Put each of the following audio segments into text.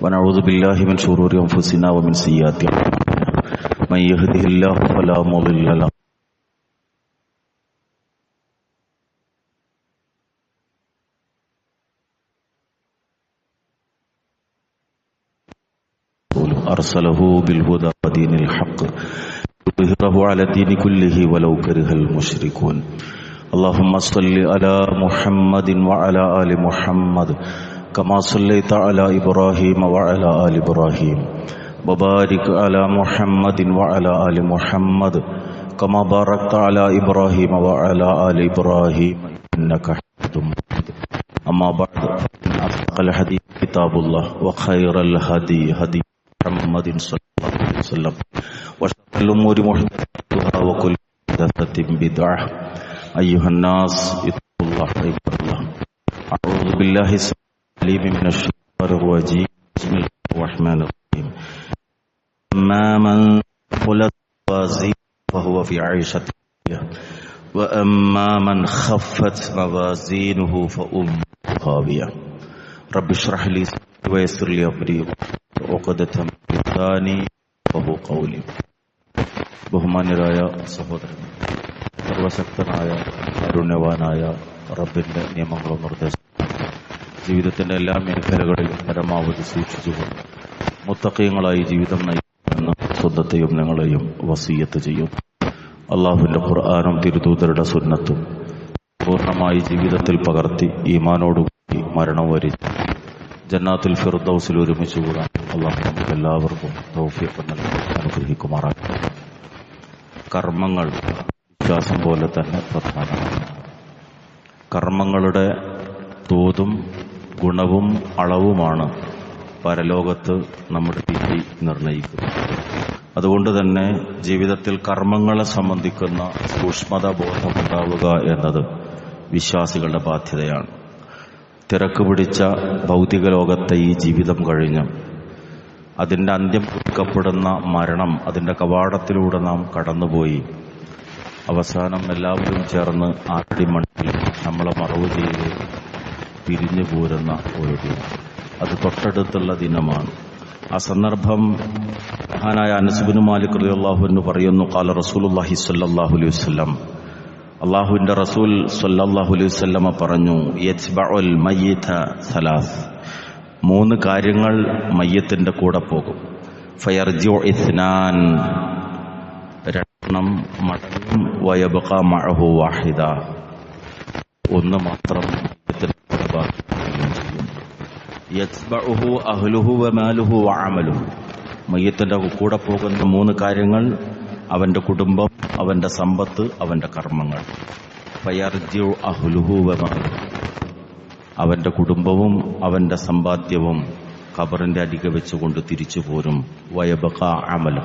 ونعوذ بالله من شرور أنفسنا ومن سيئات أعمالنا من يهده الله فلا مضل له أرسله بالهدى ودين الحق يظهره على الدين كله ولو كره المشركون اللهم صل على محمد وعلى آل محمد كما صليت على إبراهيم وعلى آل إبراهيم وبارك على محمد وعلى آل محمد كما باركت على إبراهيم وعلى آل إبراهيم إنك حميد مجيد أما بعد فإن أصدق الحديث كتاب الله وخير الهدي هدي محمد صلى الله عليه وسلم وشر الأمور محدثاتها وكل محدثة بدعة أيها الناس اتقوا الله عباد الله أعوذ بالله العليم من الشيطان الرجيم بسم الله الرحمن الرحيم أما من ثقلت موازينه فهو في عيشة راضية وأما من خفت موازينه فأمه هاوية رب اشرح لي صدري ويسر لي أمري عقدة من لساني يفقهوا قولي ബഹുമാന്യരായ സഹോദരൻ, സർവശക്തനായ കാരുണ്യവാനായ റബ്ബിന്റെ നിയമങ്ങളും നിർദ്ദേശങ്ങളും ജീവിതത്തിന്റെ എല്ലാ മേഖലകളിലും പരമാവധി സൂക്ഷിച്ചുകൊണ്ട് മുത്തഖീങ്ങളായി ജീവിതം നയിക്കുന്ന സ്വന്തത്തെയും നിങ്ങളെയും വസിയ്യത്ത് ചെയ്യും. അള്ളാഹുവിന്റെ ഖുർആനും തിരുദൂതരുടെ സുന്നത്തും പൂർണ്ണമായി ജീവിതത്തിൽ പകർത്തി ഈമാനോടുകൂടി മരണം വരിച്ച് ജന്നാത്തുൽ ഫിർദൗസിൽ ഒരുമിച്ചുകൂടാൻ അള്ളാഹു നമുക്ക് എല്ലാവർക്കും തൗഫീഖ് നൽകി അനുഗ്രഹിക്കുമാറാകട്ടെ. കർമ്മങ്ങൾ വിശ്വാസം പോലെ തന്നെ പ്രധാനമാണ്. കർമ്മങ്ങളുടെ തോതും ഗുണവും അളവുമാണ് പരലോകത്ത് നമ്മുടെ വിധി നിർണയിക്കുന്നത്. അതുകൊണ്ട് തന്നെ ജീവിതത്തിൽ കർമ്മങ്ങളെ സംബന്ധിക്കുന്ന സൂക്ഷ്മത ബോധമുണ്ടാവുക എന്നത് വിശ്വാസികളുടെ ബാധ്യതയാണ്. തിരക്ക് പിടിച്ച ഭൗതിക ലോകത്തെ ഈ ജീവിതം കഴിഞ്ഞ് അതിൻ്റെ അന്ത്യം കുറിക്കപ്പെടുന്ന മരണം, അതിൻ്റെ കവാടത്തിലൂടെ നാം കടന്നുപോയി അവസാനം എല്ലാവരും ചേർന്ന് ആട്ടിമണ്ണിൽ നമ്മളെ മറവ് ചെയ്ത് പിരിഞ്ഞു പോരുന്ന ഒരു ദിനം. അത് തൊട്ടടുത്തുള്ള ദിനമാണ്. ആ സന്ദർഭം മഹാനായ അനസ് ഇബ്നു മാലിക് റളിയല്ലാഹു അൻഹു പറയുന്നു, ഖാല റസൂലുള്ളാഹി സ്വല്ലല്ലാഹു അലൈഹി വസല്ലം, അല്ലാഹുവിന്റെ റസൂൽ സ്വല്ലല്ലാഹു അലൈഹി വസല്ലമ പറഞ്ഞു, യത്ബഉൽ മയ്യിത സലാസ്, മൂന്ന് കാര്യങ്ങൾ മയ്യത്തിന്റെ കൂടെ പോകും. ഫയർജിഉ ഇസ്നാൻ, രണ്ടെണ്ണം മടങ്ങും. വയബ്ഖ മഅഹു വാഹിദ, ഒന്ന് മാത്രം മയ്യത്തിന്റെ കൂടെ ബാക്കിയാകുകയും ചെയ്യും. യത്ബഉഹു അഹ്ലുഹു വമാലുഹു വഅമലുഹു, മയ്യത്തിന്റെ കൂടെ പോകുന്ന മൂന്ന് കാര്യങ്ങൾ അവന്റെ കുടുംബം, അവന്റെ സമ്പത്ത്, അവന്റെ കർമ്മങ്ങൾ. ഫയർജിഉ അഹ്ലുഹു വമാലുഹു, അവന്റെ കുടുംബവും അവന്റെ സമ്പാദ്യവും ഖബറിന്റെ അരികെ വെച്ചുകൊണ്ട് തിരിച്ചു പോരും. വയബ്ഖ അമലു,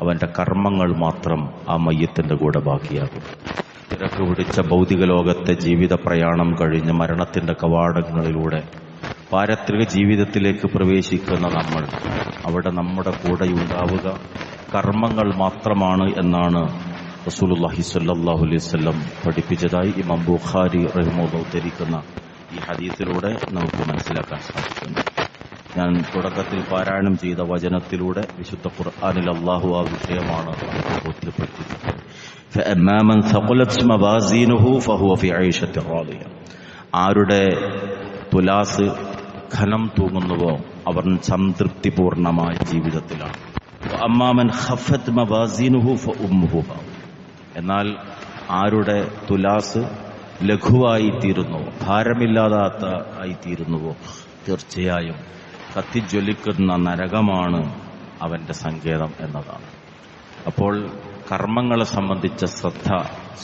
അവന്റെ കർമ്മങ്ങൾ മാത്രം ആ മയ്യത്തിന്റെ കൂടെ ബാക്കിയാകും. തിരക്ക് പിടിച്ച ഭൗതിക ലോകത്തെ ജീവിത പ്രയാണം കഴിഞ്ഞ് മരണത്തിന്റെ കവാടങ്ങളിലൂടെ പാരത്രിക ജീവിതത്തിലേക്ക് പ്രവേശിക്കുന്ന നമ്മൾ അവിടെ നമ്മുടെ കൂടെയുണ്ടാവുക കർമ്മങ്ങൾ മാത്രമാണ് എന്നാണ് റസൂലുള്ളാഹി സ്വല്ലല്ലാഹു അലൈഹി വസല്ലം പഠിപ്പിച്ചതായി ഇമാം ബുഖാരി റഹിമഹുല്ലാഹു ഉദ്ധരിക്കുന്ന ഈ ഹദീസിലൂടെ നമുക്ക് മനസ്സിലാക്കാൻ സാധിക്കുന്നു. ഞാൻ തുടക്കത്തിൽ പാരായണം ചെയ്ത വചനത്തിലൂടെ വിശുദ്ധ ഖുർആനിൽ അല്ലാഹു ആ വിഷയമാണ് ബോധ്യപ്പെടുത്തിയിട്ടുള്ളത്. ഫഅമ്മാ മൻ സഖലത് മവാസീനുഹു ഫഹുവ ഫീ ഐശത്തി റാളിയ, ആരുടെ തുലാസ് ഖനം തൂങ്ങുന്നുവോ അവർ സംതൃപ്തിപൂർണമായ ജീവിതത്തിലാണ്. വഅമ്മാ മൻ ഖഫത് മവാസീനുഹു ഫഉമ്മുഹു ഹാവിയ, എന്നാൽ ആരുടെ തുലാസ് ലഘുവായി തീരുന്നുവോ, ഭാരമില്ലാതാത്ത ആയിത്തീരുന്നുവോ, തീർച്ചയായും കത്തിജ്വലിക്കുന്ന നരകമാണ് അവന്റെ സങ്കേതം എന്നതാണ്. അപ്പോൾ കർമ്മങ്ങളെ സംബന്ധിച്ച ശ്രദ്ധ,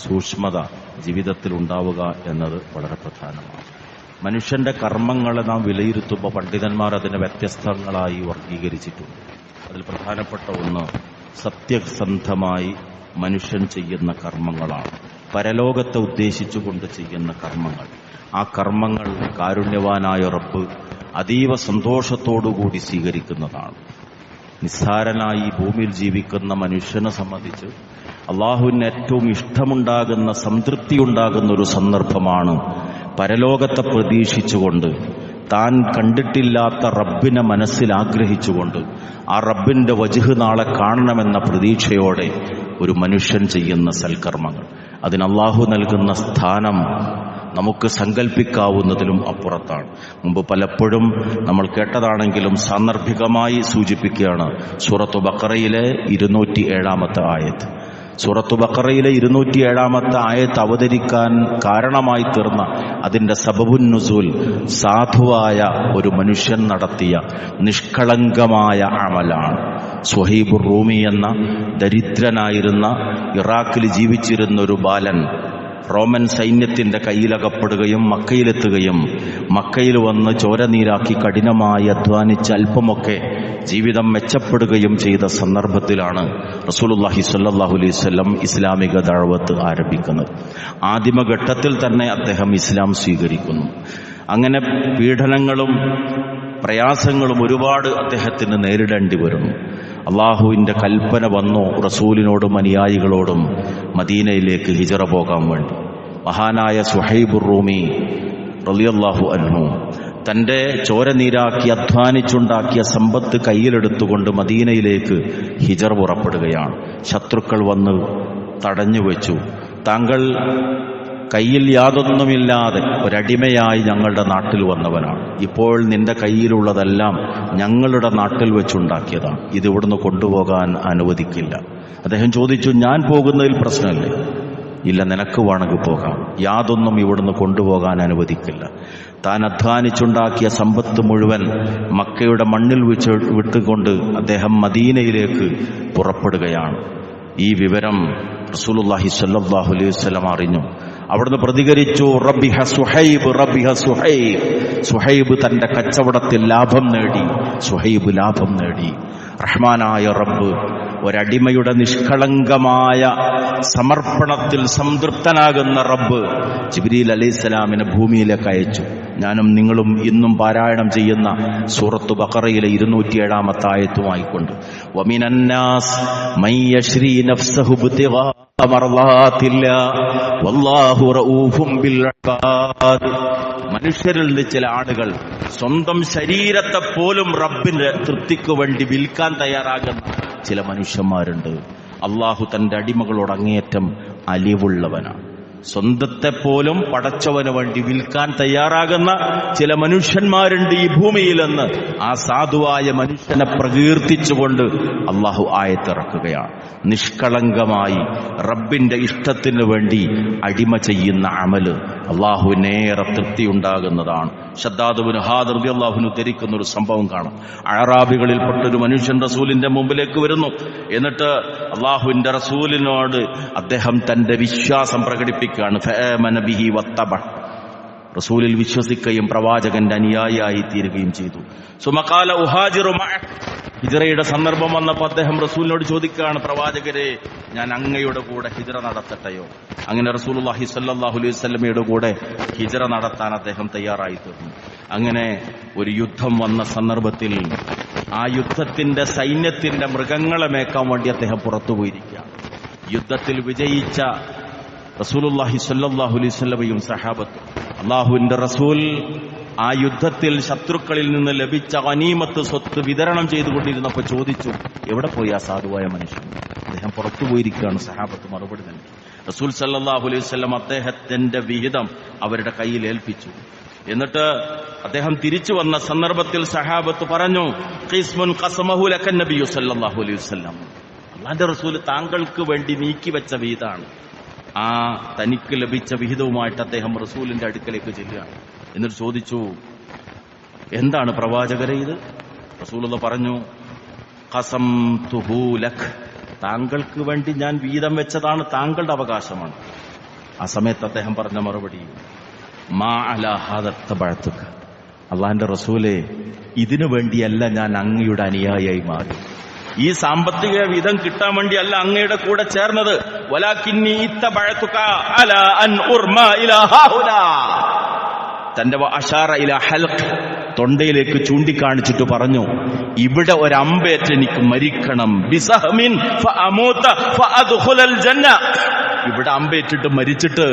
സൂക്ഷ്മത ജീവിതത്തിൽ ഉണ്ടാവുക എന്നത് വളരെ പ്രധാനമാണ്. മനുഷ്യന്റെ കർമ്മങ്ങളെ നാം വിലയിരുത്തുമ്പോൾ പണ്ഡിതന്മാർ അതിനെ വ്യത്യസ്തങ്ങളായി വർഗീകരിച്ചിട്ടുണ്ട്. അതിൽ പ്രധാനപ്പെട്ട ഒന്ന് സത്യസന്ധമായി മനുഷ്യൻ ചെയ്യുന്ന കർമ്മങ്ങളാണ്. പരലോകത്തെ ഉദ്ദേശിച്ചുകൊണ്ട് ചെയ്യുന്ന കർമ്മങ്ങൾ. ആ കർമ്മങ്ങൾ കാരുണ്യവാനായ റബ്ബ് അതീവ സന്തോഷത്തോടുകൂടി സ്വീകരിക്കുന്നതാണ്. നിസ്സാരനായി ഭൂമിയിൽ ജീവിക്കുന്ന മനുഷ്യനെ സംബന്ധിച്ച് അള്ളാഹുവിന് ഏറ്റവും ഇഷ്ടമുണ്ടാകുന്ന, സംതൃപ്തിയുണ്ടാകുന്ന ഒരു സന്ദർഭമാണ് പരലോകത്തെ പ്രതീക്ഷിച്ചുകൊണ്ട് താൻ കണ്ടിട്ടില്ലാത്ത റബ്ബിനെ മനസ്സിൽ ആഗ്രഹിച്ചുകൊണ്ട് ആ റബ്ബിന്റെ വജ്ഹ് നാളെ കാണണമെന്ന പ്രതീക്ഷയോടെ ഒരു മനുഷ്യൻ ചെയ്യുന്ന സൽക്കർമ്മങ്ങൾ, അതിന് അല്ലാഹു നൽകുന്ന സ്ഥാനം നമുക്ക് സങ്കല്പിക്കാവുന്നതിലും അപ്പുറത്താണ്. മുമ്പ് പലപ്പോഴും നമ്മൾ കേട്ടതാണെങ്കിലും സാന്ദർഭികമായി സൂചിപ്പിക്കുകയാണ്. സൂറത്തു ബഖറയിലെ 207-ാമത്തെ ആയത്ത്. സൂറത്തു ബഖറയിലെ 207-ാമത്തെ ആയത്ത് അവതരിക്കാൻ കാരണമായി തീർന്ന അതിന്റെ സബബുൻ നുസൂൽ സാധുവായ ഒരു മനുഷ്യൻ നടത്തിയ നിഷ്കളങ്കമായ അമലാണ്. സുഹൈബുർ റൂമി എന്ന ദരിദ്രനായിരുന്ന ഇറാഖിൽ ജീവിച്ചിരുന്ന ഒരു ബാലൻ റോമൻ സൈന്യത്തിന്റെ കയ്യിലകപ്പെടുകയും മക്കയിലെത്തുകയും മക്കയിൽ വന്ന് ചോരനീരാക്കി കഠിനമായി അധ്വാനിച്ച് അല്പമൊക്കെ ജീവിതം മെച്ചപ്പെടുകയും ചെയ്ത സന്ദർഭത്തിലാണ് റസൂലുള്ളാഹി സ്വല്ലല്ലാഹു അലൈഹി വസല്ലം ഇസ്ലാമിക ദഅവത്ത് ആരംഭിക്കുന്നത്. ആദിമഘട്ടത്തിൽ തന്നെ അദ്ദേഹം ഇസ്ലാം സ്വീകരിക്കുന്നു. അങ്ങനെ പീഡനങ്ങളും പ്രയാസങ്ങളും ഒരുപാട് അദ്ദേഹത്തിന് നേരിടേണ്ടി വരുന്നു. അള്ളാഹുവിൻ്റെ കൽപ്പന വന്നു റസൂലിനോടും അനുയായികളോടും മദീനയിലേക്ക് ഹിജറ പോകാൻ വേണ്ടി. മഹാനായ സുഹൈബുർ റൂമി റളിയല്ലാഹു അൻഹു തൻ്റെ ചോരനീരാക്കി അധ്വാനിച്ചുണ്ടാക്കിയ സമ്പത്ത് കയ്യിലെടുത്തുകൊണ്ട് മദീനയിലേക്ക് ഹിജറ പുറപ്പെടുകയാണ്. ശത്രുക്കൾ വന്ന് തടഞ്ഞുവെച്ചു. താങ്കൾ കയ്യിൽ യാതൊന്നുമില്ലാതെ ഒരടിമയായി ഞങ്ങളുടെ നാട്ടിൽ വന്നവനാണ്. ഇപ്പോൾ നിന്റെ കയ്യിലുള്ളതെല്ലാം ഞങ്ങളുടെ നാട്ടിൽ വെച്ചുണ്ടാക്കിയതാണ്. ഇത് ഇവിടുന്ന് കൊണ്ടുപോകാൻ അനുവദിക്കില്ല. അദ്ദേഹം ചോദിച്ചു, ഞാൻ പോകുന്നതിൽ പ്രശ്നമല്ലേ? ഇല്ല, നിനക്ക് വേണമെങ്കിൽ പോകാം, യാതൊന്നും ഇവിടുന്ന് കൊണ്ടുപോകാൻ അനുവദിക്കില്ല. താൻ അധ്വാനിച്ചുണ്ടാക്കിയ സമ്പത്ത് മുഴുവൻ മക്കയുടെ മണ്ണിൽ വിട്ടുകൊണ്ട് അദ്ദേഹം മദീനയിലേക്ക് പുറപ്പെടുകയാണ്. ഈ വിവരം റസൂലുള്ളാഹി സ്വല്ലല്ലാഹു അലൈഹി വസല്ലം അറിഞ്ഞു. അവിടുന്ന് പ്രതികരിച്ചു, റബ്ബിഹ സുഹൈബ്, റബ്ബിഹ സുഹൈബ്. സുഹൈബ് തന്റെ കച്ചവടത്തിൽ ലാഭം നേടി. സുഹൈബ് ലാഭം നേടി. റഹ്മാനായ റബ്ബ് ഒരടിമയുടെ നിഷ്കളങ്കമായ സമർപ്പണത്തിൽ സംതൃപ്തനാകുന്ന റബ്ബ് ജിബ്രീൽ അലൈഹിസ്സലാമിനെ ഭൂമിയിലേക്ക് അയച്ചു. ഞാനും നിങ്ങളും ഇന്നും പാരായണം ചെയ്യുന്ന സൂറത്തു ബഖറയിലെ 207-ാമത്തെ ആയത്തുമായിക്കൊണ്ട് വമിനന്നാസ് മൻ യശ്രീ നഫ്സഹു ഇബ്തിഗാ മർളാത്തില്ലാഹ് വല്ലാഹു റഊഫും ബിൽ ഇബാദ്. മനുഷ്യരിൽ നിന്ന് ചില ആളുകൾ സ്വന്തം ശരീരത്തെ പോലും റബ്ബിന്റെ തൃപ്തിക്ക് വേണ്ടി വിൽക്കാൻ തയ്യാറാകുന്ന ചില മനുഷ്യന്മാരുണ്ട്. അള്ളാഹു തന്റെ അടിമകളോട് അങ്ങേയറ്റം അലിവുള്ളവനാണ്. സ്വന്തത്തെ പോലും പടച്ചവന് വേണ്ടി വിൽക്കാൻ തയ്യാറാകുന്ന ചില മനുഷ്യന്മാരുണ്ട് ഈ ഭൂമിയിലെന്ന് ആ സാധുവായ മനുഷ്യനെ പ്രകീർത്തിച്ചുകൊണ്ട് അള്ളാഹു ആയത്തിറക്കുകയാണ്. നിഷ്കളങ്കമായി റബ്ബിന്റെ ഇഷ്ടത്തിന് വേണ്ടി അടിമ ചെയ്യുന്ന അമല് അള്ളാഹുവിനേറെ തൃപ്തിയുണ്ടാകുന്നതാണ്. ശദ്ദാദ് ബിൻ ഹാദ് റളിയല്ലാഹു ധരിക്കുന്ന ഒരു സംഭവം കാണാം. അഅറാബികളിൽപ്പെട്ടൊരു മനുഷ്യൻ റസൂലിന്റെ മുമ്പിലേക്ക് വരുന്നു. എന്നിട്ട് അള്ളാഹുവിന്റെ റസൂലിനോട് അദ്ദേഹം തന്റെ വിശ്വാസം പ്രകടിപ്പിക്കുകയാണ്. ഫഅമന ബിഹി വത്തബ. റസൂലിൽ വിശ്വസിക്കുകയും പ്രവാചകന്റെ അനുയായിയായി തീരുകയും ചെയ്തു. സുമഖാല ഉഹാജിറു മഅക്. ഹിജ്റയുടെ സന്ദർഭം വന്നപ്പോൾ അദ്ദേഹം റസൂലിനോട് ചോദിക്കുകയാണ്, പ്രവാചകരെ, ഞാൻ അങ്ങയുടെ കൂടെ ഹിജ്റ നടത്തട്ടെയോ? അങ്ങനെ റസൂലുള്ളാഹി സ്വല്ലല്ലാഹു അലൈഹി വസല്ലമയുടെ കൂടെ ഹിജ്റ നടത്താൻ അദ്ദേഹം തയ്യാറായി തീർന്നു. അങ്ങനെ ഒരു യുദ്ധം വന്ന സന്ദർഭത്തിൽ ആ യുദ്ധത്തിന്റെ സൈന്യത്തിന്റെ മൃഗങ്ങളെ മേക്കാൻ വേണ്ടി അദ്ദേഹം പുറത്തുപോയിരിക്കുകയാണ്. യുദ്ധത്തിൽ വിജയിച്ച റസൂലുള്ളാഹി സ്വല്ലല്ലാഹു അലൈഹി വസല്ലമയും സഹാബത്തും അല്ലാഹുവിന്റെ റസൂൽ ആ യുദ്ധത്തിൽ ശത്രുക്കളിൽ നിന്ന് ലഭിച്ച ഗനീമത്ത് സ്വത്ത് വിതരണം ചെയ്തുകൊണ്ടിരുന്നപ്പോൾ ചോദിച്ചു, എവിടെ പോയി ആ സാധുവായ മനുഷ്യൻ? അദ്ദേഹം പുറത്തുപോയിരിക്കുകയാണ്. സഹാബത്ത് മറുപടി നൽകി. റസൂൽ സല്ലല്ലാഹു അലൈഹി വസല്ലം അദ്ദേഹത്തിന്റെ വിഹിതം അവരുടെ കയ്യിൽ ഏൽപ്പിച്ചു. എന്നിട്ട് അദ്ദേഹം തിരിച്ചു വന്ന സന്ദർഭത്തിൽ സഹാബത്ത് പറഞ്ഞു, ഖിസ്മുൻ ഖസമഹു ലക്കൻ നബിയു സല്ലല്ലാഹു അലൈഹി വസല്ലം. അല്ലാഹുവിന്റെ റസൂൽ താങ്കൾക്ക് വേണ്ടി നീക്കിവെച്ച വിഹിതമാണ്. ആ തനിക്ക് ലഭിച്ച വിഹിതവുമായിട്ട് അദ്ദേഹം റസൂലിന്റെ അടുക്കലേക്ക് ചെല്ലുകയാണ്. എന്നിട്ട് ചോദിച്ചു, എന്താണ് പ്രവാചകരെ ഇത്? റസൂലുള്ളാഹി പറഞ്ഞു, ഖസംതുഹു ലക്. താങ്കൾക്ക് വേണ്ടി ഞാൻ വീതം വെച്ചതാണ്, താങ്കളുടെ അവകാശമാണ്. ആ സമയത്ത് അദ്ദേഹം പറഞ്ഞ മറുപടി, മാ അലാ ഹാദ തബഅതുക. അല്ലാഹുവിന്റെ റസൂലേ, ഇതിനു വേണ്ടിയല്ല ഞാൻ അങ്ങയുടെ അനുയായിയായി മാറി. ഈ സാമ്പത്തിക വിധം കിട്ടാൻ വേണ്ടിയല്ല അങ്ങയുടെ കൂടെ ചേർന്നത്. വലാകിന്നി ഇത്തബഅതുക അലാ അൻ ഉർമാ ഇലാ ഹാഹുനാ. തന്റെ അശാറ ഇലാ ഹൽഖ്, തൊണ്ടയിലേക്ക് ചൂണ്ടിക്കാണിച്ചിട്ട് പറഞ്ഞു, ഇവിടെ ഒരു അമ്പേറ്റ് എനിക്ക് മരിക്കണം. ബിസഹമിൻ ഫഅമൂത ഫഅദ്ഖുലൽ ജന്ന. ഇവിടെ അമ്പേറ്റിട്ട് മരിച്ചിട്ട്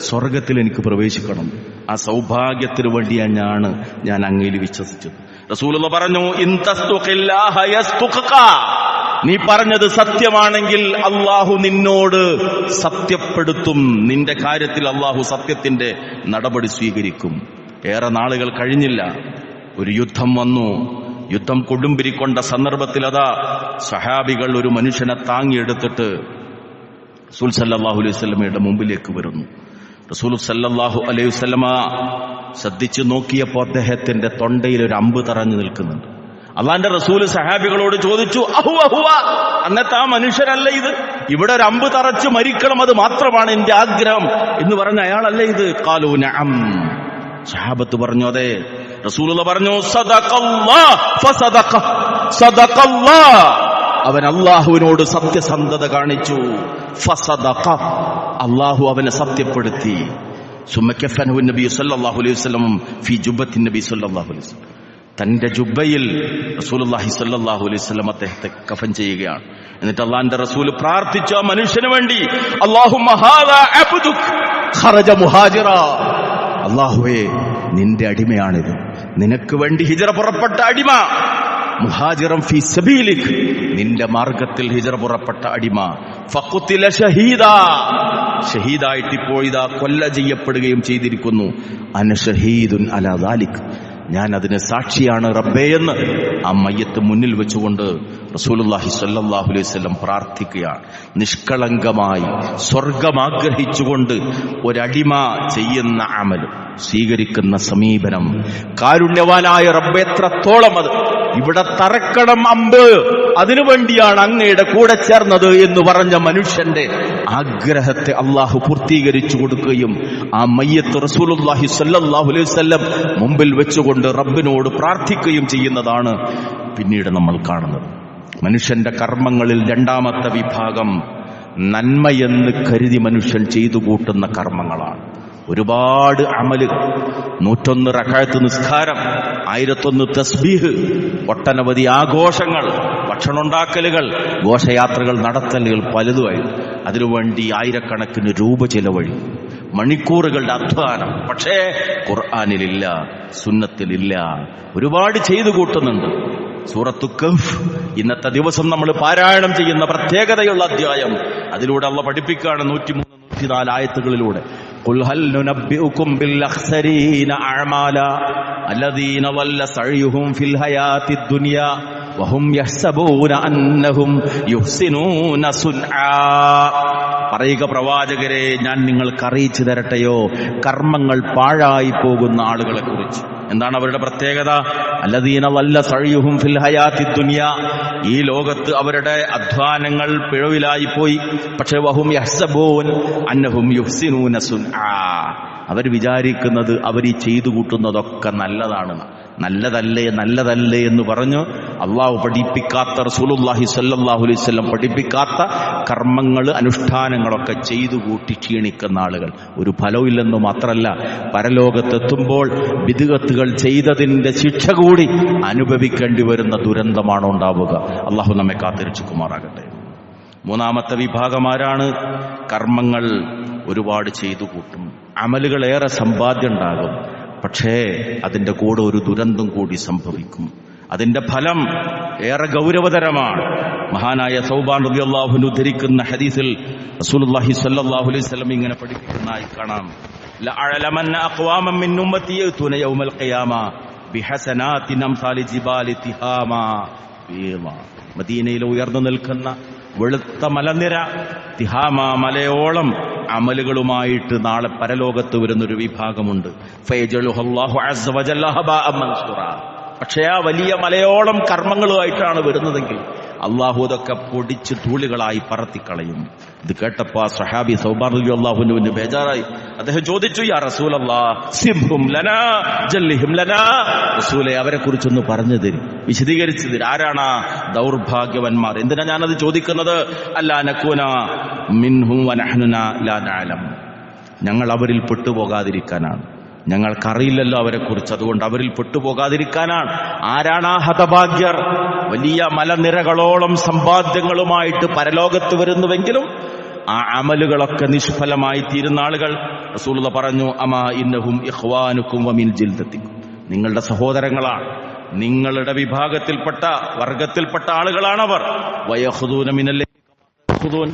സ്വർഗത്തിൽ എനിക്ക് പ്രവേശിക്കണം. ആ സൗഭാഗ്യത്തിന് വേണ്ടിയാണ് ഞാൻ അങ്ങയിൽ വിശ്വസിച്ചത്. റസൂലുള്ളാഹി പറഞ്ഞു, ഇൻ തസ്തുഖില്ലാഹ യസ്തുഖക, നീ പറഞ്ഞത് സത്യമാണെങ്കിൽ അള്ളാഹു നിന്നോട് സത്യപ്പെടുത്തും. നിന്റെ കാര്യത്തിൽ അള്ളാഹു സത്യത്തിന്റെ നടപടി സ്വീകരിക്കും. ഏറെ നാളുകൾ കഴിഞ്ഞില്ല, ഒരു യുദ്ധം വന്നു. യുദ്ധം കൊടുമ്പിരിക്കൊണ്ട സന്ദർഭത്തിൽ അതാ സഹാബികൾ ഒരു മനുഷ്യനെ താങ്ങിയെടുത്തിട്ട് റസൂൽ സല്ലല്ലാഹു അലൈഹി വസല്ലമയുടെ മുമ്പിലേക്ക് വരുന്നു. റസൂൽ സല്ലല്ലാഹു അലൈഹി വസല്ലമ ശ്രദ്ധിച്ചു നോക്കിയപ്പോൾ അദ്ദേഹത്തിന്റെ തൊണ്ടയിൽ ഒരു അമ്പ് തറഞ്ഞു നിൽക്കുന്നുണ്ട്. അള്ളാന്റെ റസൂൽ സഹാബികളോട് ചോദിച്ചു, അന്നത്തെ ആ മനുഷ്യരല്ല ഇത്? ഇവിടെ ഒരു അമ്പ് തറച്ച് മരിക്കണം, അത് മാത്രമാണ് എന്റെ ആഗ്രഹം എന്ന് പറഞ്ഞ അയാളല്ലേ ഇത്? ഖാലൂ നഅം. സഹാബത്ത് പറഞ്ഞു, അതെ. റസൂലുള്ളാഹി പറഞ്ഞു, സദഖല്ലാഹ് ഫസദഖ, സദഖല്ലാഹ്, അവൻ അല്ലാഹുവിനോട് സത്യസന്ധത കാണിച്ചു. ഫസദഖ, അല്ലാഹു അവനെ സത്യപ്പെടുത്തി. സുമ്മ കഫനഹു നബി സല്ലല്ലാഹു അലൈഹി വസല്ലം ഫീ ജുബ്ബത്തിൻ നബി സല്ലല്ലാഹു അലൈഹി വസല്ലം. തന്റെ ജുബ്ബയിൽ റസൂലുള്ളാഹി സ്വല്ലല്ലാഹു അലൈഹി വസല്ലം അദ്ദേഹത്തെ കഫൻ ചെയ്യുകയാണ്. എന്നിട്ട് അള്ളാന്റെ റസൂൽ പ്രാർത്ഥിച്ചു ആ മനുഷ്യന് വേണ്ടി, അല്ലാഹുമ്മ ഹാദാ അബ്ദുക ഖറജ മുഹാജിറ, അല്ലാഹുവേ നിന്റെ അടിമയാണിത്, നിനക്ക് വേണ്ടി ഹിജ്റ പുറപ്പെട്ട അടിമ. മുഹാജിറൻ ഫീ സബീലിക്, നിന്റെ മാർഗത്തിൽ ഹിജ്റ പുറപ്പെട്ട അടിമ. ഫഖുതില ഷഹീദാ, ഷഹീദായിട്ട് ഇപ്പോൾ ഇതാ കൊല്ല ചെയ്യപ്പെടുകയും ചെയ്തിരിക്കുന്നു. അന ഷഹീദുൻ അലാ ദാലിക്, ഞാൻ അതിന് സാക്ഷിയാണ് റബ്ബേ എന്ന് ആ മയ്യത്ത് മുന്നിൽ വെച്ചുകൊണ്ട് റസൂലുള്ളാഹി സ്വല്ലല്ലാഹു അലൈഹി വസല്ലം പ്രാർത്ഥിക്കുകയാണ്. നിഷ്കളങ്കമായി സ്വർഗം ആഗ്രഹിച്ചുകൊണ്ട് ഒരടിമ ചെയ്യുന്ന അമൽ, സ്വീകരിക്കുന്ന സമീപനം, കാരുണ്യവാനായ റബ്ബ് എത്രത്തോളം അത് ഇവിടെ തറക്കണം അമ്പ്, അതിനുവേണ്ടിയാണ് അങ്ങയുടെ കൂടെ ചേർന്നത് എന്ന് പറഞ്ഞ മനുഷ്യന്റെ ആഗ്രഹത്തെ അള്ളാഹു പൂർത്തീകരിച്ചു കൊടുക്കുകയും ആ മയ്യത്ത് റസൂലുള്ളാഹി സ്വല്ലല്ലാഹു അലൈഹി വസല്ലം മുമ്പിൽ വെച്ചുകൊണ്ട് റബ്ബിനോട് പ്രാർത്ഥിക്കുകയും ചെയ്യുന്നതാണ് പിന്നീട് നമ്മൾ കാണുന്നത്. മനുഷ്യന്റെ കർമ്മങ്ങളിൽ രണ്ടാമത്തെ വിഭാഗം നന്മയെന്ന് കരുതി മനുഷ്യൻ ചെയ്തു കൂട്ടുന്ന കർമ്മങ്ങളാണ്. ഒരുപാട് അമലുകൾ, 101 റക്അത്ത് നിസ്കാരം, 1001 തസ്ബീഹ്, ഒട്ടനവധി ആഘോഷങ്ങൾ, ഭക്ഷണമുണ്ടാക്കലുകൾ, ഘോഷയാത്രകൾ, നടത്തലുകൾ പലതുമായി. അതിനുവേണ്ടി ആയിരക്കണക്കിന് രൂപ ചെലവഴിക്കും, മണിക്കൂറുകളുടെ അധ്വാനം. പക്ഷേ ഖുർആനിലില്ല, സുന്നത്തിലില്ല. ഒരുപാട് ചെയ്തു കൂട്ടുന്നുണ്ട്. സൂറത്തു കഹ്ഫ് ഇന്നത്തെ ദിവസം നമ്മൾ പാരായണം ചെയ്യുന്ന പ്രത്യേകതയുള്ള അധ്യായം. അതിലൂടെ അള്ളാഹു പഠിപ്പിക്കുകയാണ് 103, 104 ആയത്തുകളിലൂടെ. ഖുൽ ഹൽ നുനബ്ബിഉകും ബിൽ അഖ്സരീന അഅമാല അല്ലദീന ളല്ല സഅയുഹും ഫിൽ ഹയാത്തിദ് ദുനിയ വഹും യഹ്സബൂന അന്നഹും യുഹ്സിനൂന സുൻആ. പറയുക പ്രവാചകരെ, ഞാൻ നിങ്ങൾക്ക് അറിയിച്ചു തരട്ടെയോ കർമ്മങ്ങൾ പാഴായി പോകുന്ന ആളുകളെ കുറിച്ച്. എന്താണ് അവരുടെ പ്രത്യേകത? അല്ലദീന ളല്ല സഅയുഹും ഫിൽ ഹയാത്തിദ് ദുനിയ, ഈ ലോകത്ത് അവരുടെ അധ്വാനങ്ങൾ പിഴവിലായി പോയി. പക്ഷേ വഹും യഹ്സബൂൻ അന്നഹും യുഹ്സിനൂന സുൻആ, അവർ വിചാരിക്കുന്നത് അവർ ഈ ചെയ്തു കൂട്ടുന്നതൊക്കെ നല്ലതാണ്. നല്ലതല്ലേ എന്ന് പറഞ്ഞു അള്ളാഹു പഠിപ്പിക്കാത്ത, റസൂലുള്ളാഹി സ്വല്ലല്ലാഹു അലൈഹി വസല്ലം പഠിപ്പിക്കാത്ത കർമ്മങ്ങൾ, അനുഷ്ഠാനങ്ങളൊക്കെ ചെയ്തു കൂട്ടി ക്ഷീണിക്കുന്ന ആളുകൾ ഒരു ഫലമില്ലെന്ന് മാത്രമല്ല, പരലോകത്തെത്തുമ്പോൾ ബിദ്അത്തുകൾ ചെയ്തതിന്റെ ശിക്ഷ കൂടി അനുഭവിക്കേണ്ടി വരുന്ന ദുരന്തമാണ് ഉണ്ടാവുക. അള്ളാഹു നമ്മെ കാത്തിരക്ഷിക്കുമാറാകട്ടെ. മൂന്നാമത്തെ വിഭാഗം ആരാണ്? കർമ്മങ്ങൾ ഒരുപാട് ചെയ്തു കൂട്ടും, അമലുകളേറെ സമ്പാദ്യം ഉണ്ടാകും. പക്ഷേ അതിന്റെ കൂടെ ഒരു ദുരന്തം കൂടി സംഭവിക്കും. അതിന്റെ ഫലം ഏറെ ഗൗരവതരമാണ്. മഹാനായ സൗബാൻ റളിയല്ലാഹു അൻഹു ഉദ്ധരിക്കുന്ന ഹദീസിൽ റസൂലുള്ളാഹി സ്വല്ലല്ലാഹു അലൈഹി വസല്ലം ഇങ്ങനെ പഠിപ്പിക്കുന്നതായി കാണാം. ലഅലമന്ന അഖ്വാമൻ മിൻ ഉമ്മത്തി യഅ്തൂന യൗമൽ ഖിയാമ ബിഹസനാതിൻ അംസാലി ജിബാലി തിഹാമ. മദീനയിൽ ഉയർന്നു നിൽക്കുന്ന വെളുത്ത മലനിര, തിഹാമ മലയോളം അമലുകളുമായിട്ട് നാളെ പരലോകത്ത് വരുന്നൊരു വിഭാഗമുണ്ട്. ഫയജലുഹുല്ലാഹു അസ്സ വജല്ല ഹബാഅൻ മൻസൂറ. പക്ഷേ ആ വലിയ മലയോളം കർമ്മങ്ങളുമായിട്ടാണ് വരുന്നതെങ്കിൽ അള്ളാഹു അതൊക്കെ പൊടിച്ച് ധൂളികളായി പറത്തിക്കളയും. ഇത് കേട്ടപ്പോ സഹാബി സൗബാൻ റളിയല്ലാഹു അൻഹുവിന് ബേജാറായി. അദ്ദേഹം ചോദിച്ചു, യാ റസൂലല്ലാഹ് സിംഹും ലനാ ജല്ലിഹിം ലനാ, റസൂലേ അവരെ കുറിച്ചൊന്ന് പറഞ്ഞു തരും, വിശദീകരിച്ചു തരും. ആരാണ് ദൗർഭാഗ്യവന്മാർ? എന്തിനാ ഞാനത് ചോദിക്കുന്നത്? അല്ലാ നകൂന മിൻഹും വനഹ്നുന ലാ നഅലം, ഞങ്ങൾ അവരിൽ പെട്ടുപോകാതിരിക്കാനാണ്. ഞങ്ങൾക്കറിയില്ലല്ലോ അവരെക്കുറിച്ച്, അതുകൊണ്ട് അവരിൽ പെട്ടുപോകാതിരിക്കാനാണ്. ആരാണ് ആ ഹതഭാഗ്യർ? വലിയ മലനിരകളോളം സമ്പാദ്യങ്ങളുമായിട്ട് പരലോകത്ത് വരുന്നുവെങ്കിലും ആ അമലുകളൊക്കെ നിഷ്ഫലമായി തീരുന്ന ആളുകൾ റസൂലുള്ളാഹി പറഞ്ഞു, അമാ ഇന്നഹും ഇഖ്വാനുക്കും വമിൻ ജിൽദത്തിക്കും, നിങ്ങളുടെ സഹോദരങ്ങളാണ്, നിങ്ങളുടെ വിഭാഗത്തിൽപ്പെട്ട വർഗത്തിൽപ്പെട്ട ആളുകളാണവർ. വയഖുദൂന മിനൽ ഖുദൂൻ,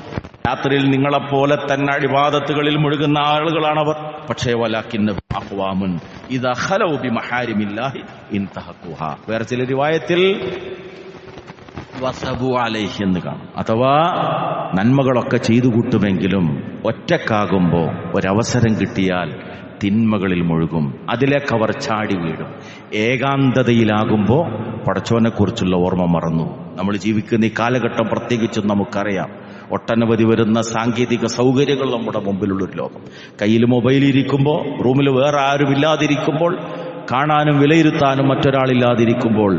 രാത്രിയിൽ നിങ്ങളെപ്പോലെ തന്നെ ഇബാദത്തുകളിൽ മുഴുകുന്ന ആളുകളാണവർ. പക്ഷേ വലാകിന്നഹും അഖ്വാമുൻ ഇദാ ഖലൗ ബിമഹാരിമില്ലാഹി ഇൻതഹഖുഹാ. വേറെ ചില റിവായത്തിൽ വസബു അലൈഹി എന്ന് കാണും. അഥവാ നന്മകളൊക്കെ ചെയ്തു കൂട്ടുമെങ്കിലും ഒറ്റക്കാകുമ്പോൾ ഒരവസരം കിട്ടിയാൽ തിന്മകളിൽ മുഴുകും, അതിലേക്ക് അവർ ചാടി വീഴും. ഏകാന്തതയിലാകുമ്പോൾ പടച്ചോനെക്കുറിച്ചുള്ള ഓർമ്മ മറന്നു. നമ്മൾ ജീവിക്കുന്ന ഈ കാലഘട്ടം പ്രത്യേകിച്ചും നമുക്കറിയാം, ഒട്ടനവധി വരുന്ന സാങ്കേതിക സൗകര്യങ്ങൾ നമ്മുടെ മുമ്പിലുള്ളൊരു ലോകം. കയ്യിൽ മൊബൈൽ ഇരിക്കുമ്പോൾ, റൂമിൽ വേറെ ആരും ഇല്ലാതിരിക്കുമ്പോൾ, കാണാനും വിലയിരുത്താനും മറ്റൊരാളില്ലാതിരിക്കുമ്പോൾ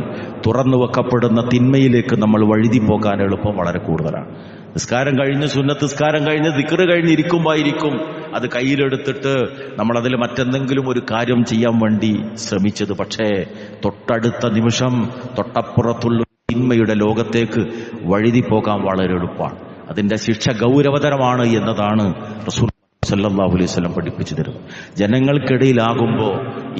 തുറന്നു വെക്കപ്പെടുന്ന തിന്മയിലേക്ക് നമ്മൾ വഴുതി പോകാൻ എളുപ്പം വളരെ കൂടുതലാണ്. നിസ്കാരം കഴിഞ്ഞ്, സുന്നത്ത് നിസ്കാരം കഴിഞ്ഞ്, ദിക്ർ കഴിഞ്ഞിരിക്കുമ്പോയിരിക്കും അത് കയ്യിലെടുത്തിട്ട് നമ്മളതിൽ മറ്റെന്തെങ്കിലും ഒരു കാര്യം ചെയ്യാൻ വേണ്ടി ശ്രമിച്ചത്. പക്ഷേ തൊട്ടടുത്ത നിമിഷം തൊട്ടപ്പുറത്തുള്ള തിന്മയുടെ ലോകത്തേക്ക് വഴുതി പോകാൻ വളരെ എളുപ്പമാണ്. അതിന്റെ ശിക്ഷ ഗൗരവതരമാണ് എന്നതാണ് റസൂൽ സല്ലല്ലാഹു അലൈഹി വസല്ലം പഠിപ്പിച്ചു തരുന്നത്. ജനങ്ങൾക്കിടയിലാകുമ്പോൾ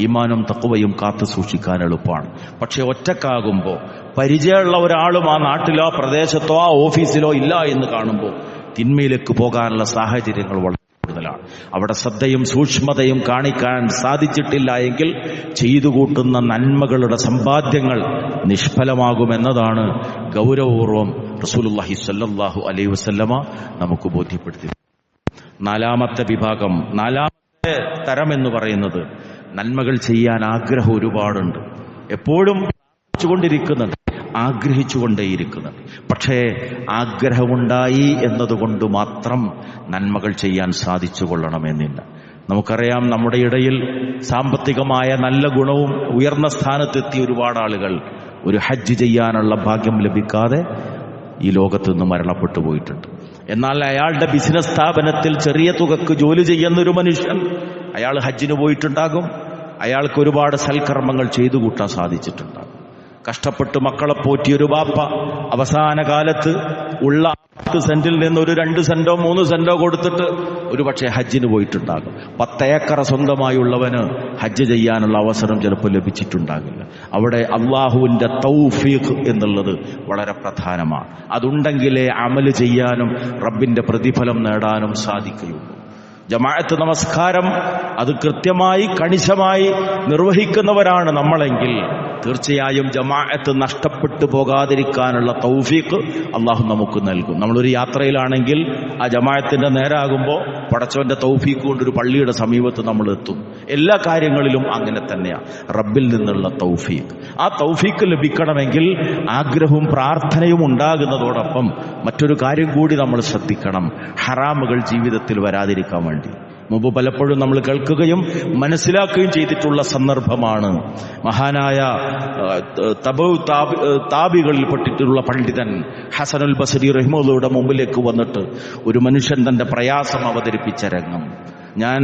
ഈമാനും തഖ്വയും കാത്തു സൂക്ഷിക്കാൻ എളുപ്പമാണ്. പക്ഷെ ഒറ്റക്കാകുമ്പോൾ, പരിചയമുള്ള ഒരാളും ആ നാട്ടിലോ പ്രദേശത്തോ ആ ഓഫീസിലോ ഇല്ല എന്ന് കാണുമ്പോൾ തിന്മയിലേക്ക് പോകാനുള്ള സാഹചര്യങ്ങൾ വളരെ കൂടുതലാണ്. അവിടെ ശ്രദ്ധയും സൂക്ഷ്മതയും കാണിക്കാൻ സാധിച്ചിട്ടില്ല എങ്കിൽ ചെയ്തു കൂട്ടുന്ന നന്മകളുടെ സമ്പാദ്യങ്ങൾ നിഷ്ഫലമാകുമെന്നതാണ് ഗൗരവപൂർവം റസൂലുള്ളാഹി സ്വല്ലല്ലാഹു അലൈഹി വസല്ലമ നമുക്ക് ബോധ്യപ്പെടുത്തി. നാലാമത്തെ വിഭാഗം, നാലാമത്തെ തരം എന്ന് പറയുന്നത് നന്മകൾ ചെയ്യാൻ ആഗ്രഹം ഒരുപാടുണ്ട്, എപ്പോഴും ആഗ്രഹിച്ചുകൊണ്ടേയിരിക്കുന്നുണ്ട്. പക്ഷേ ആഗ്രഹമുണ്ടായി എന്നതുകൊണ്ട് മാത്രം നന്മകൾ ചെയ്യാൻ സാധിച്ചു കൊള്ളണമെന്നില്ല. നമുക്കറിയാം, നമ്മുടെ ഇടയിൽ സാമ്പത്തികമായ നല്ല ഗുണവും ഉയർന്ന സ്ഥാനത്തെത്തിയ ഒരുപാട് ആളുകൾ ഒരു ഹജ്ജ് ചെയ്യാനുള്ള ഭാഗ്യം ലഭിക്കാതെ ഈ ലോകത്ത് നിന്ന് മരണപ്പെട്ടു പോയിട്ടുണ്ട്. എന്നാൽ അയാളുടെ ബിസിനസ് സ്ഥാപനത്തിൽ ചെറിയ തുകക്ക് ജോലി ചെയ്യുന്നൊരു മനുഷ്യൻ, അയാൾ ഹജ്ജിന് പോയിട്ടുണ്ടാകും, അയാൾക്ക് ഒരുപാട് സൽക്കർമ്മങ്ങൾ ചെയ്തു കൂട്ടാൻ സാധിച്ചിട്ടുണ്ടാകും. കഷ്ടപ്പെട്ട് മക്കളെ പോറ്റിയൊരു ബാപ്പ അവസാന കാലത്ത് ഉള്ള 10 സെന്റിൽ നിന്ന് ഒരു 2 സെന്റോ 3 സെന്റോ കൊടുത്തിട്ട് ഒരു പക്ഷേ ഹജ്ജിന് പോയിട്ടുണ്ടാകും. 10 ഏക്കർ സ്വന്തമായുള്ളവന് ഹജ്ജ് ചെയ്യാനുള്ള അവസരം ചിലപ്പോൾ ലഭിച്ചിട്ടുണ്ടാകില്ല. അവിടെ അള്ളാഹുവിന്റെ തൗഫീഖ് എന്നുള്ളത് വളരെ പ്രധാനമാണ്. അതുണ്ടെങ്കിലേ അമല് ചെയ്യാനും റബ്ബിന്റെ പ്രതിഫലം നേടാനും സാധിക്കുകയുള്ളൂ. ജമാഅത്ത് നമസ്കാരം അത് കൃത്യമായി കണിശമായി നിർവഹിക്കുന്നവരാണ് നമ്മളെങ്കിൽ തീർച്ചയായും ജമാഅത്ത് നഷ്ടപ്പെട്ടു പോകാതിരിക്കാനുള്ള തൗഫീഖ് അള്ളാഹു നമുക്ക് നൽകും. നമ്മളൊരു യാത്രയിലാണെങ്കിൽ ആ ജമാഅത്തിന്റെ നേരാകുമ്പോൾ പടച്ചവന്റെ തൗഫീഖ് കൊണ്ടൊരു പള്ളിയുടെ സമീപത്ത് നമ്മൾ എത്തും. എല്ലാ കാര്യങ്ങളിലും അങ്ങനെ തന്നെയാണ്, റബ്ബിൽ നിന്നുള്ള തൗഫീഖ്. ആ തൗഫീഖ് ലഭിക്കണമെങ്കിൽ ആഗ്രഹവും പ്രാർത്ഥനയും ഉണ്ടാകുന്നതോടൊപ്പം മറ്റൊരു കാര്യം കൂടി നമ്മൾ ശ്രദ്ധിക്കണം, ഹറാമുകൾ ജീവിതത്തിൽ വരാതിരിക്കാൻ വേണ്ടി. മുമ്പ് പലപ്പോഴും നമ്മൾ കേൾക്കുകയും മനസ്സിലാക്കുകയും ചെയ്തിട്ടുള്ള സന്ദർഭമാണ് മഹാനായ താബികളിൽ പെട്ടിട്ടുള്ള പണ്ഡിതൻ ഹസനുൽ ബസ്രി റഹിമഹുള്ളയുടെ മുമ്പിലേക്ക് വന്നിട്ട് ഒരു മനുഷ്യൻ തന്റെ പ്രയാസം അവതരിപ്പിച്ച രംഗം. ഞാൻ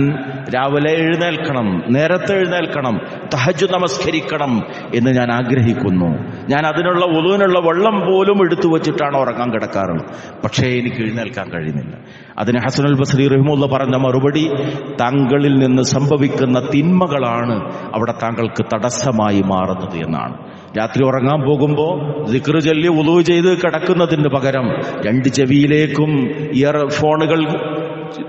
രാവിലെ എഴുന്നേൽക്കണം, നേരത്തെ എഴുന്നേൽക്കണം, തഹജ്ജുദ് നമസ്കരിക്കണം എന്ന് ഞാൻ ആഗ്രഹിക്കുന്നു. ഞാൻ അതിനുള്ള വുളൂവിനുള്ള വെള്ളം പോലും എടുത്തു വച്ചിട്ടാണ് ഉറങ്ങാൻ കിടക്കാറുള്ളത്. പക്ഷേ എനിക്ക് എഴുന്നേൽക്കാൻ കഴിയുന്നില്ല. അതിന് ഹസനുൽ ബസ്രി റഹിമഹുള്ള പറഞ്ഞ മറുപടി, താങ്കളിൽ നിന്ന് സംഭവിക്കുന്ന തിന്മകളാണ് അവിടെ താങ്കൾക്ക് തടസ്സമായി മാറുന്നത് എന്നാണ്. രാത്രി ഉറങ്ങാൻ പോകുമ്പോൾ ദിക്ർ ചൊല്ലി വുളൂ ചെയ്ത് കിടക്കുന്നതിന് പകരം 2 ചെവിയിലേക്കും ഇയർഫോണുകൾ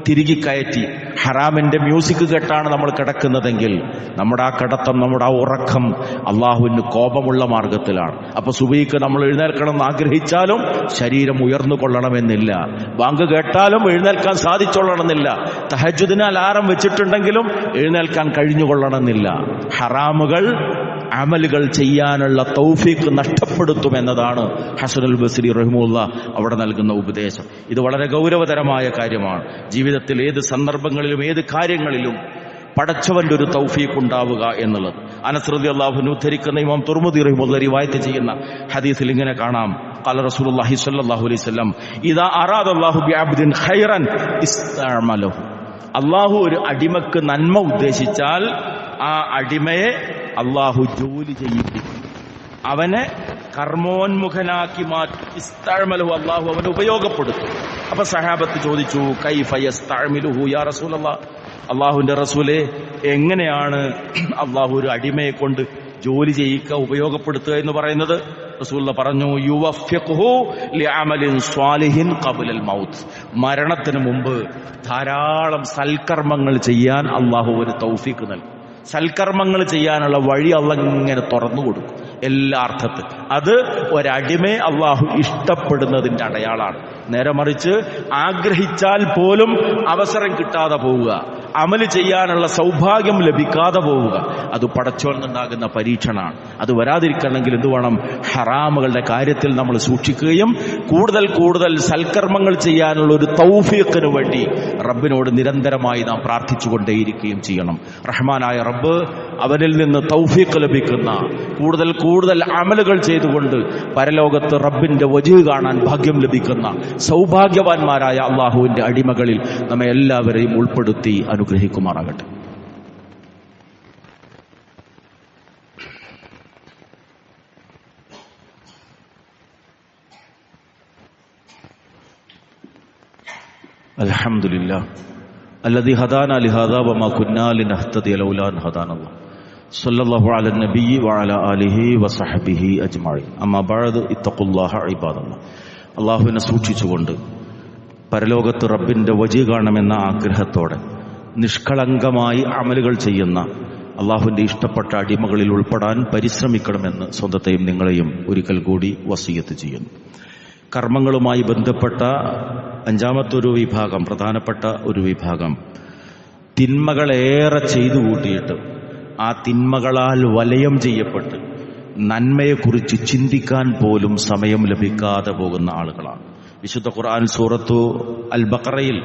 തിരികെ കയറ്റി ഹറാമിന്റെ മ്യൂസിക് കേട്ടാണ് നമ്മൾ കിടക്കുന്നതെങ്കിൽ നമ്മുടെ ആ കിടത്തം, നമ്മുടെ ആ ഉറക്കം അള്ളാഹുവിന് കോപമുള്ള മാർഗത്തിലാണ്. അപ്പൊ സുബഹിക്ക് നമ്മൾ എഴുന്നേൽക്കണം എന്ന് ആഗ്രഹിച്ചാലും ശരീരം ഉയർന്നു കൊള്ളണമെന്നില്ല, ബാങ്ക് കേട്ടാലും എഴുന്നേൽക്കാൻ സാധിച്ചൊള്ളണമെന്നില്ല, തഹജ്ജുദിന് അലാറം വെച്ചിട്ടുണ്ടെങ്കിലും എഴുന്നേൽക്കാൻ കഴിഞ്ഞുകൊള്ളണമെന്നില്ല. ഹറാമുകൾ അമലുകൾ ചെയ്യാനുള്ള തൗഫീഖ് നഷ്ടപ്പെടുത്തുമെന്നതാണ് ഹസനുൽ ബസ്രി റഹിമഹുള്ള അവിടെ നൽകുന്ന ഉപദേശം. ഇത് വളരെ ഗൗരവതരമായ കാര്യമാണ്. ജീവിതത്തിൽ ഏത് സന്ദർഭങ്ങളിലും ഏത് കാര്യങ്ങളിലും പടച്ചവന്റെ ഒരു തൗഫീഖ് ഉണ്ടാവുക എന്നുള്ളത്. അനസ് റളിയല്ലാഹു അൻഹു ഉദ്ധരിക്കുന്ന ഇമാം തുർമുദി റഹിമഹുള്ള റിവായത്ത് ചെയ്യുന്ന ഹദീസിൽ ഇങ്ങനെ കാണാം, ഖാല റസൂലുള്ളാഹി സ്വല്ലല്ലാഹു അലൈഹി വസല്ലം ഇദാ അറാദല്ലാഹു ബിഅബ്ദിൻ ഖൈറൻ ഇസ്തഅമലഹു. അല്ലാഹു ഒരു അടിമക്ക് നന്മ ഉദ്ദേശിച്ചാൽ ആ അടിമയെ അള്ളാഹു ജോലി ചെയ്യിപ്പിക്കും, അവനെ കർമ്മോന്മുഖനാക്കി മാറ്റി. ഇസ്തഅമലഹു, അള്ളാഹു അവനെ ഉപയോഗപ്പെടുത്തും. അപ്പൊ സഹാബത്ത് ചോദിച്ചു, കൈഫ യസ്തഅമിലുഹു യാ റസൂലല്ലാഹ്, അള്ളാഹുവിന്റെ റസൂലേ, എങ്ങനെയാണ് അള്ളാഹു ഒരു അടിമയെ കൊണ്ട് ജോലി ചെയ്യിക്കുക, ഉപയോഗപ്പെടുത്തുക എന്ന് പറയുന്നത്? റസൂലുള്ളാഹി പറഞ്ഞു, യുവഫ്ഫിഖുഹു ലിഅമലിൻ സ്വാലിഹിൻ ഖബ്ലൽ മൗത്ത്, മരണത്തിന് മുമ്പ് ധാരാളം സൽക്കർമ്മങ്ങൾ ചെയ്യാൻ അള്ളാഹു ഒരു തൗഫീഖ് നൽകും. സൽക്കർമ്മങ്ങൾ ചെയ്യാനുള്ള വഴി അള്ളാഹ് ഇങ്ങനെ തുറന്നു കൊടുക്കും എല്ലാ അർത്ഥത്തിൽ. അത് ഒരടിമയെ അള്ളാഹു ഇഷ്ടപ്പെടുന്നതിന്റെ അടയാളാണ്. നേരെ മറിച്ച് ആഗ്രഹിച്ചാൽ പോലും അവസരം കിട്ടാതെ പോവുക, അമല് ചെയ്യാനുള്ള സൗഭാഗ്യം ലഭിക്കാതെ പോവുക, അത് പടച്ചോന്നുണ്ടാകുന്ന പരീക്ഷണമാണ്. അത് വരാതിരിക്കണമെങ്കിൽ എന്ത് വേണം? ഹറാമുകളുടെ കാര്യത്തിൽ നമ്മൾ സൂക്ഷിക്കുകയും കൂടുതൽ കൂടുതൽ സൽക്കർമ്മങ്ങൾ ചെയ്യാനുള്ള ഒരു തൗഫീഖിന് വേണ്ടി റബ്ബിനോട് നിരന്തരമായി നാം പ്രാർത്ഥിച്ചുകൊണ്ടേയിരിക്കുകയും ചെയ്യണം. റഹ്മാനായ റബ്ബ് അവനിൽ നിന്ന് തൗഫീഖ് ലഭിക്കുന്ന കൂടുതൽ കൂടുതൽ അമലുകൾ ചെയ്തുകൊണ്ട് പരലോകത്ത് റബ്ബിന്റെ വജ്ഹ് കാണാൻ ഭാഗ്യം ലഭിക്കുന്ന സൗഭാഗ്യവാന്മാരായ അള്ളാഹുവിന്റെ അടിമകളിൽ നമ്മെ എല്ലാവരെയും ഉൾപ്പെടുത്തി അനുഗ്രഹിക്കുമാറാകട്ടെ. അൽഹംദുലില്ലാഹ് അല്ലദീ ഹദാനാ ലിഹാദാ വമാ കുന്നാ ലിനഹ്തദിയ ലൗലാ അൻ ഹദാനല്ലാഹ് സല്ലല്ലാഹു അലാ നബിയ്യി വഅലാ ആലിഹി വസഹ്ബിഹി അജ്മഈൻ. അമ്മാ ബഅദ് ഇത്തഖുല്ലാഹ ഇബാദല്ലാഹ്. അള്ളാഹുവിനെ സൂക്ഷിച്ചുകൊണ്ട് പരലോകത്ത് റബ്ബിന്റെ വജ്ഹ് കാണണമെന്ന ആഗ്രഹത്തോടെ നിഷ്കളങ്കമായി അമലുകൾ ചെയ്യുന്ന അള്ളാഹുവിന്റെ ഇഷ്ടപ്പെട്ട അടിമകളിൽ ഉൾപ്പെടാൻ പരിശ്രമിക്കണമെന്ന് സ്വന്തത്തെയും നിങ്ങളെയും ഒരിക്കൽ കൂടി വസിയത്ത് ചെയ്യുന്നു. കർമ്മങ്ങളുമായി ബന്ധപ്പെട്ട അഞ്ചാമത്തെ വിഭാഗം, പ്രധാനപ്പെട്ട ഒരു വിഭാഗം, തിന്മകളേറെ ചെയ്തു കൂട്ടിയിട്ട് ആ തിന്മകളാൽ വലയം ചെയ്യപ്പെട്ട് നന്മയെക്കുറിച്ച് ചിന്തിക്കാൻ പോലും സമയം ലഭിക്കാതെ പോകുന്ന ആളുകളാണ്. വിശുദ്ധ ഖുർആൻ സൂറത്തു അൽ ബഖറയിൽ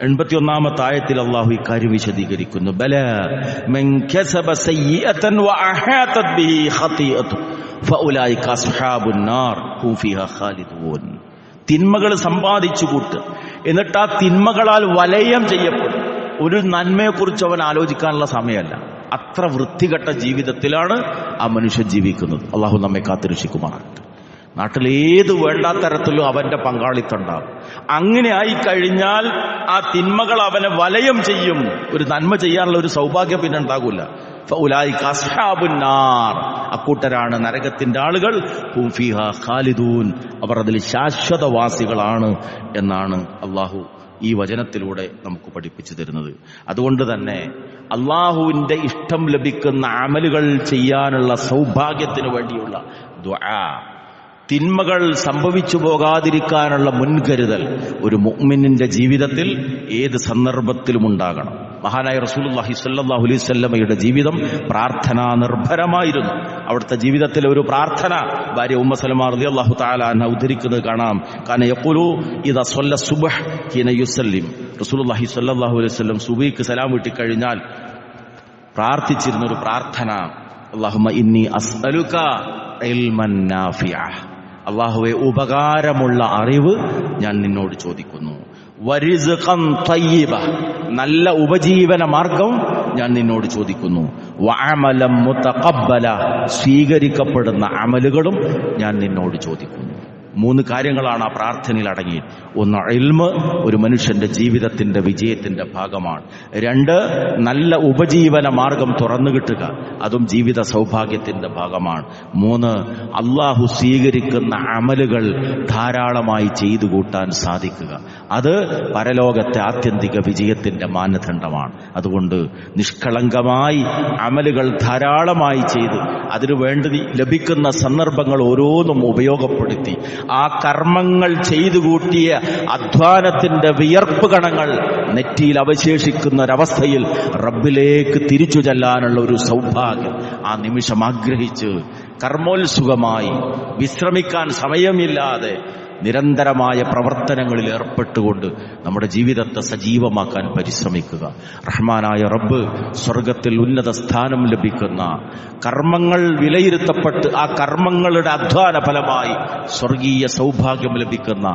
81-ാമത്തെ ആയത്തിൽ അല്ലാഹു ഇക്കാര്യം വിശദീകരിക്കുന്നു. ബല മൻ കസബ സയ്യിഅതൻ വഅഹാതത് ബിഹി ഖതിഅതു ഫഉലൈക അസ്ഹാബുൻ നാർ ഹും ഫീഹാ ഖാലിദൂൻ. തിന്മകൾ സമ്പാദിച്ചു കൂട്ട്, എന്നിട്ട് ആ തിന്മകളാൽ വലയം ചെയ്യപ്പെടും. ഒരു നന്മയെക്കുറിച്ച് അവൻ ആലോചിക്കാനുള്ള സമയമല്ല. അത്ര വൃത്തികെട്ട ജീവിതത്തിലാണ് ആ മനുഷ്യൻ ജീവിക്കുന്നത്. അള്ളാഹു നമ്മെ കാത്തുരക്ഷിക്കുമാറാകട്ടെ. നാട്ടിലേത് വേണ്ടാത്ത തരത്തിലും അവന്റെ പങ്കാളിത്തം ഉണ്ടാകും. അങ്ങനെ ആയിക്കഴിഞ്ഞാൽ ആ തിന്മകൾ അവനെ വലയം ചെയ്യും. ഒരു നന്മ ചെയ്യാനുള്ള ഒരു സൗഭാഗ്യം പിന്നെ ഉണ്ടാകൂല. ഫഉലൈക അസ്ഹാബുൻ നാർ, അക്കൂട്ടരാണ് നരകത്തിന്റെ ആളുകൾ. ഹും ഫീഹാ ഖാലിദൂൻ, അവർ അതിൽ ശാശ്വതവാസികളാണ് എന്നാണ് അള്ളാഹു ഈ വചനത്തിലൂടെ നമുക്ക് പഠിപ്പിച്ചു തരുന്നത്. അതുകൊണ്ട് തന്നെ അള്ളാഹുവിന്റെ ഇഷ്ടം ലഭിക്കുന്ന അമലുകൾ ചെയ്യാനുള്ള സൗഭാഗ്യത്തിന് വേണ്ടിയുള്ള ദുആ, തിന്മകൾ സംഭവിച്ചു പോകാതിരിക്കാനുള്ള മുൻകരുതൽ ഒരു മുഅ്മിനിന്റെ ജീവിതത്തിൽ ഏത് സന്ദർഭത്തിലും ഉണ്ടാകണം. മഹാനായ റസൂലുള്ളാഹി സ്വല്ലല്ലാഹു അലൈഹി വസല്ലമയുടെ ജീവിതം പ്രാർത്ഥനാ നിർഭരമായിരുന്നു. അവിടുത്തെ ജീവിതത്തിലെ ഒരു പ്രാർത്ഥന ഭാര്യ ഉമ്മ സലമ റളിയല്ലാഹു തആല അൻഹ ഉദ്ധരിക്കുന്നത് കാണാം. കാന യഖൂലു ഇദാ സ്വല്ല സുബ്ഹ് ഹീന യുസല്ലിം. റസൂലുള്ളാഹി സ്വല്ലല്ലാഹു അലൈഹി വസല്ലം സുബഹിക്ക് സലാം വീട്ടിക്കഴിഞ്ഞാൽ പ്രാർത്ഥിച്ചിരുന്ന ഒരു പ്രാർത്ഥന, അല്ലാഹുമ്മ ഇന്നി അസ്അലുക ഇൽമൻ നാഫിഅ, അല്ലാഹുവേ ഉപകാരമുള്ള അറിവ് ഞാൻ നിന്നോട് ചോദിക്കുന്നു. വരിസ്ഖൻ തയ്യിബ, നല്ല ഉപജീവന മാർഗം ഞാൻ നിന്നോട് ചോദിക്കുന്നു. വഅമലൻ മുതഖബ്ബല, സ്വീകരിക്കപ്പെടുന്ന അമലുകളും ഞാൻ നിന്നോട് ചോദിക്കുന്നു. 3 കാര്യങ്ങളാണ് ആ പ്രാർത്ഥനയിൽ അടങ്ങി. 1, ഇൽമ് ഒരു മനുഷ്യന്റെ ജീവിതത്തിന്റെ വിജയത്തിന്റെ ഭാഗമാണ്. 2, നല്ല ഉപജീവന മാർഗം തുറന്നു കിട്ടുക, അതും ജീവിത സൗഭാഗ്യത്തിന്റെ ഭാഗമാണ്. 3, അള്ളാഹു സ്വീകരിക്കുന്ന അമലുകൾ ധാരാളമായി ചെയ്തു കൂട്ടാൻ സാധിക്കുക, അത് പരലോകത്തെ ആത്യന്തിക വിജയത്തിന്റെ മാനദണ്ഡമാണ്. അതുകൊണ്ട് നിഷ്കളങ്കമായി അമലുകൾ ധാരാളമായി ചെയ്ത് അതിനുവേണ്ടി ലഭിക്കുന്ന സന്ദർഭങ്ങൾ ഓരോന്നും ഉപയോഗപ്പെടുത്തി ആ കർമ്മങ്ങൾ ചെയ്തു കൂട്ടിയ അധ്വാനത്തിന്റെ വിയർപ്പ് കണങ്ങൾ നെറ്റിയിൽ അവശേഷിക്കുന്ന ഒരവസ്ഥയിൽ റബ്ബിലേക്ക് തിരിച്ചു ചെല്ലാനുള്ള ഒരു സൗഭാഗ്യം ആ നിമിഷം ആഗ്രഹിച്ച് കർമ്മോത്സുകമായി വിശ്രമിക്കാൻ സമയമില്ലാതെ നിരന്തരമായ പ്രവർത്തനങ്ങളിൽ ഏർപ്പെട്ടുകൊണ്ട് നമ്മുടെ ജീവിതത്തെ സജീവമാക്കാൻ പരിശ്രമിക്കുക. റഹ്മാനായ റബ്ബ് സ്വർഗത്തിൽ ഉന്നത സ്ഥാനം ലഭിക്കുന്ന കർമ്മങ്ങൾ വിലയിരുത്തപ്പെട്ട് ആ കർമ്മങ്ങളുടെ അധ്വാന ഫലമായി സ്വർഗീയ സൗഭാഗ്യം ലഭിക്കുന്ന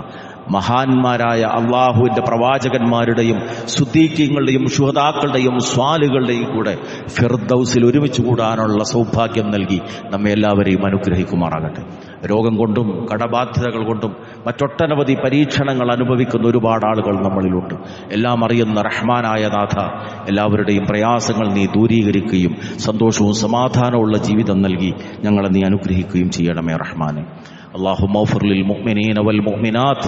മഹാന്മാരായ അള്ളാഹുവിന്റെ പ്രവാചകന്മാരുടെയും സുദ്ദീഖീങ്ങളുടെയും ശുഹദാക്കളുടെയും സ്വാലികളുടെയും കൂടെ ഫിർദൗസിൽ ഒരുമിച്ച് കൂടാനുള്ള സൗഭാഗ്യം നൽകി നമ്മെ എല്ലാവരെയും അനുഗ്രഹിക്കുമാറാകട്ടെ. രോഗം കൊണ്ടും കടബാധ്യതകൾ കൊണ്ടും മറ്റൊട്ടനവധി പരീക്ഷണങ്ങൾ അനുഭവിക്കുന്ന ഒരുപാട് ആളുകൾ നമ്മളിലുണ്ട്. എല്ലാം അറിയുന്ന റഹ്മാനായ നാഥ, എല്ലാവരുടെയും പ്രയാസങ്ങൾ നീ ദൂരീകരിക്കുകയും സന്തോഷവും സമാധാനമുള്ള ജീവിതം നൽകി ഞങ്ങളെ നീ അനുഗ്രഹിക്കുകയും ചെയ്യണമേ റഹ്മാനെ. اللهم اغفر للمؤمنين والمؤمنات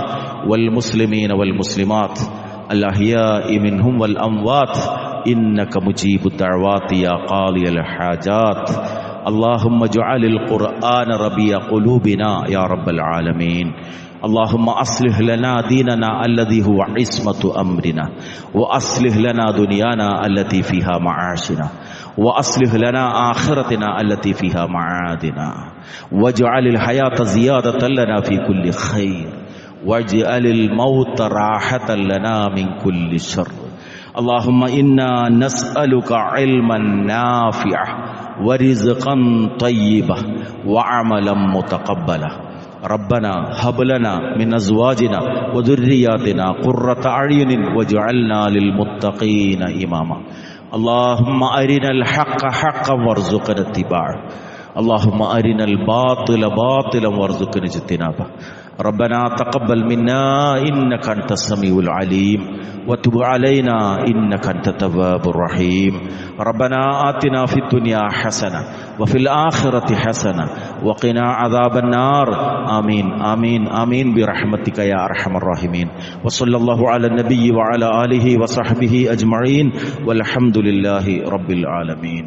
والمسلمين والمسلمات الأحياء منهم والأموات إنك مجيب الدعوات يا قاضي الحاجات. اللهم اجعل القرآن ربيع قلوبنا يا رب العالمين. اللهم أصلح لنا ديننا الذي هو عصمة أمرنا، وأصلح لنا دنيانا التي فيها معاشنا، وأصلح لنا آخرتنا التي فيها معادنا، واجعل الحياة زيادة لنا في كل خير، واجعل الموت راحة لنا من كل شر. اللهم إنا نسألك علما نافعا ورزقا طيبا وعملا متقبلا. ربنا هب لنا من أزواجنا وذرياتنا قرة أعين واجعلنا للمتقين إماما. اللهم أرنا الحق حقا وارزقنا اتباعه، اللهم أرنا الباطل باطلا وارزقنا اجتنابه. ربنا تقبل منا إنك أنت السميع العليم، وتب علينا إنك أنت التواب الرحيم. ربنا آتنا في الدنيا حسنة وفي الآخرة حسنة وقنا عذاب النار. آمين آمين آمين برحمتك يا أرحم الراحمين. وصلى الله على النبي وعلى آله وصحبه أجمعين والحمد لله رب العالمين.